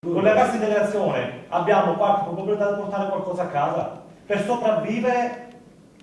Con la cassa integrazione abbiamo qualche probabilità di portare qualcosa a casa per sopravvivere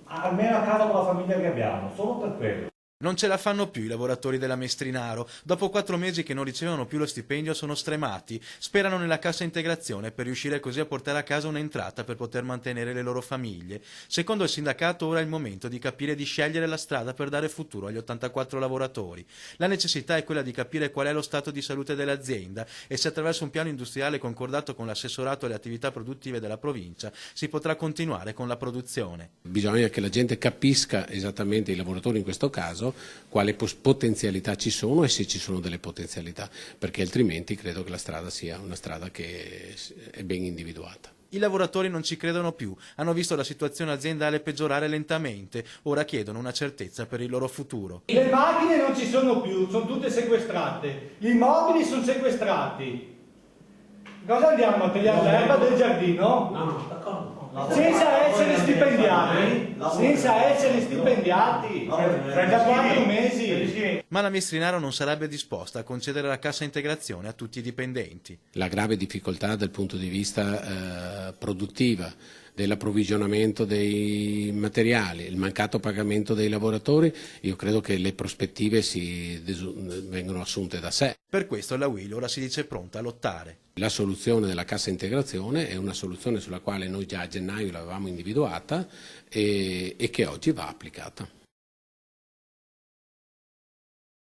almeno a casa con la famiglia che abbiamo, solo per quello. Non ce la fanno più i lavoratori della Mestrinaro. Dopo 4 mesi che non ricevono più lo stipendio sono stremati. Sperano nella cassa integrazione per riuscire così a portare a casa un'entrata per poter mantenere le loro famiglie. Secondo il sindacato ora è il momento di capire e di scegliere la strada per dare futuro agli 84 lavoratori. La necessità è quella di capire qual è lo stato di salute dell'azienda e se attraverso un piano industriale concordato con l'assessorato alle attività produttive della provincia si potrà continuare con la produzione. Bisogna che la gente capisca esattamente, i lavoratori in questo caso, quali potenzialità ci sono e se ci sono delle potenzialità, perché altrimenti credo che la strada sia una strada che è ben individuata. I lavoratori non ci credono più, hanno visto la situazione aziendale peggiorare lentamente, ora chiedono una certezza per il loro futuro. Le macchine non ci sono più, sono tutte sequestrate, gli immobili sono sequestrati. Cosa andiamo a tagliare l'erba del giardino? No, d'accordo. Senza essere stipendiati, senza essere stipendiati, da 4 mesi. Ma la Mestrinaro non sarebbe disposta a concedere la cassa integrazione a tutti i dipendenti. La grave difficoltà dal punto di vista produttiva, dell'approvvigionamento dei materiali, il mancato pagamento dei lavoratori, io credo che le prospettive vengono assunte da sé. Per questo la UIL ora si dice pronta a lottare. La soluzione della cassa integrazione è una soluzione sulla quale noi già a gennaio l'avevamo individuata e che oggi va applicata.